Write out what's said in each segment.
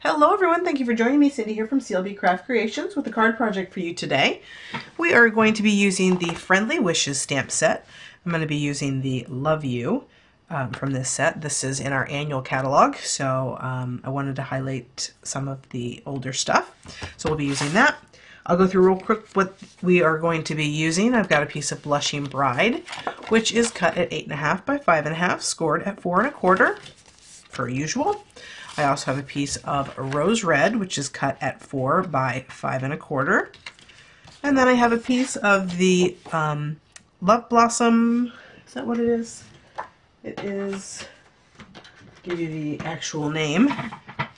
Hello everyone, thank you for joining me. Cindy here from CLB Craft Creations with a card project for you today. We are going to be using the Friendly Wishes stamp set. I'm going to be using the Love You from this set. This is in our annual catalog, so I wanted to highlight some of the older stuff. So we'll be using that. I'll go through real quick what we are going to be using. I've got a piece of Blushing Bride, which is cut at 8.5 by 5.5, scored at 4.25, per usual. I also have a piece of Rose Red, which is cut at 4 by 5.25. And then I have a piece of the Love Blossom. Is that what it is? It is, give you the actual name,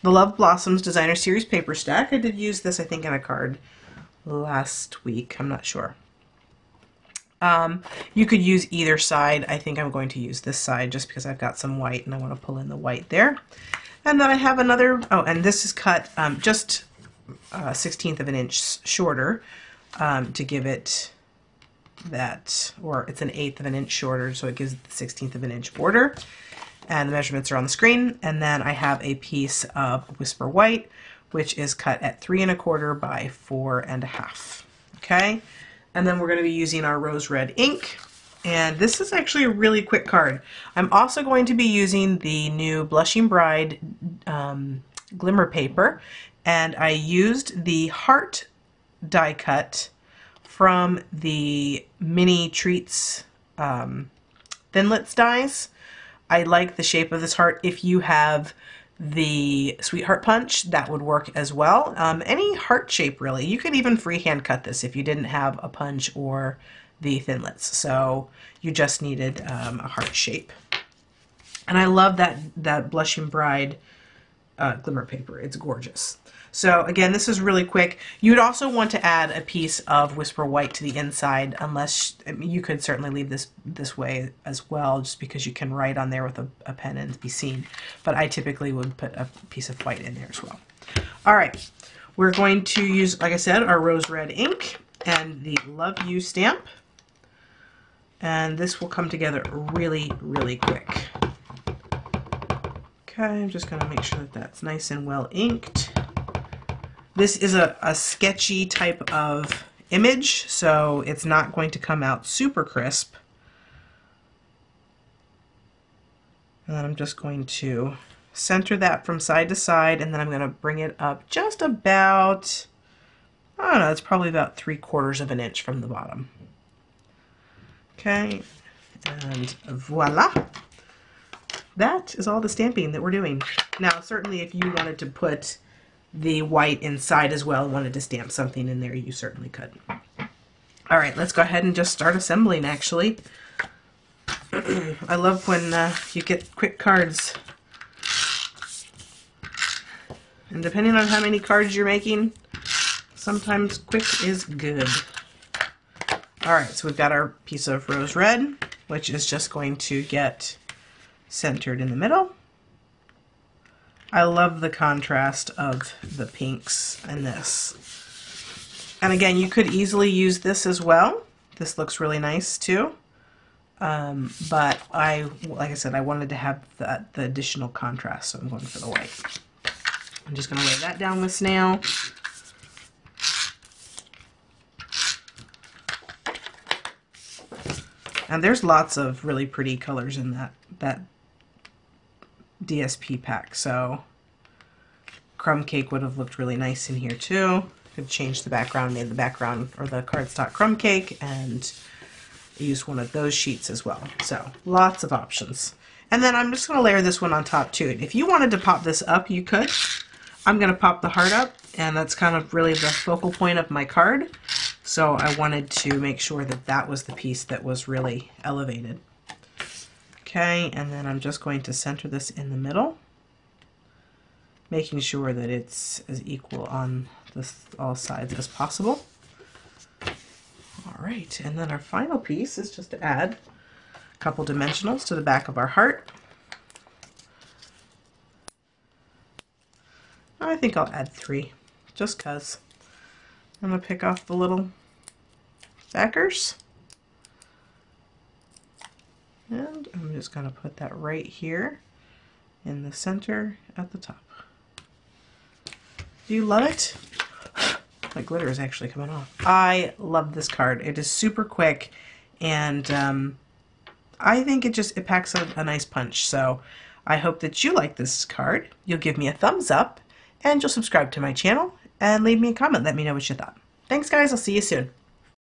the Love Blossoms Designer Series paper stack. I did use this, I think, in a card last week. I'm not sure. You could use either side. I think I'm going to use this side just because I've got some white and I want to pull in the white there. And then I have another, and this is cut just 1/16 of an inch shorter to give it that, or it's 1/8 of an inch shorter, so it gives the 1/16 of an inch border. And the measurements are on the screen. And then I have a piece of Whisper White, which is cut at 3.25 by 4.5. Okay, and then we're going to be using our Rose Red ink. And this is actually a really quick card. I'm also going to be using the new Blushing Bride glimmer paper, and I used the heart die cut from the Mini Treats Thinlits dies. I like the shape of this heart. If you have the Sweetheart Punch, that would work as well. Any heart shape, really. You could even freehand cut this if you didn't have a punch or the Thinlits, so you just needed a heart shape. And I love that Blushing Bride glimmer paper. It's gorgeous. So again, this is really quick. You'd also want to add a piece of Whisper White to the inside, unless, I mean, you could certainly leave this way as well, just because you can write on there with a pen and be seen. But I typically would put a piece of white in there as well. All right, we're going to use, like I said, our Rose Red ink and the Love You stamp. And this will come together really, really quick. Okay, I'm just going to make sure that that's nice and well inked. This is a sketchy type of image, so it's not going to come out super crisp. And then I'm just going to center that from side to side, and then I'm going to bring it up just about, I don't know, it's probably about 3/4 of an inch from the bottom. Okay, and voila. That is all the stamping that we're doing. Now, certainly if you wanted to put the white inside as well, wanted to stamp something in there, you certainly could. All right, let's go ahead and just start assembling, actually. I love when you get quick cards. And depending on how many cards you're making, sometimes quick is good. All right, so we've got our piece of Rose Red, which is just going to get centered in the middle. I love the contrast of the pinks in this. And again, you could easily use this as well. This looks really nice too. But like I said, I wanted to have the additional contrast, so I'm going for the white. I'm just going to lay that down with Snail. And there's lots of really pretty colors in that DSP pack, so Crumb Cake would have looked really nice in here too. Could change the background, made the background or the cardstock Crumb Cake, and use one of those sheets as well. So lots of options. And then I'm just going to layer this one on top too. If you wanted to pop this up, you could. I'm going to pop the heart up, and that's kind of really the focal point of my card. So I wanted to make sure that that was the piece that was really elevated. Okay, and then I'm just going to center this in the middle, making sure that it's as equal on all sides as possible. All right, and then our final piece is just to add a couple dimensionals to the back of our heart. I think I'll add 3, just 'cause. I'm going to pick off the little backers. And I'm just going to put that right here in the center at the top. Do you love it? My glitter is actually coming off. I love this card. It is super quick, and I think it packs a nice punch. So I hope that you like this card. You'll give me a thumbs up, and you'll subscribe to my channel, and leave me a comment. Let me know what you thought. Thanks, guys. I'll see you soon.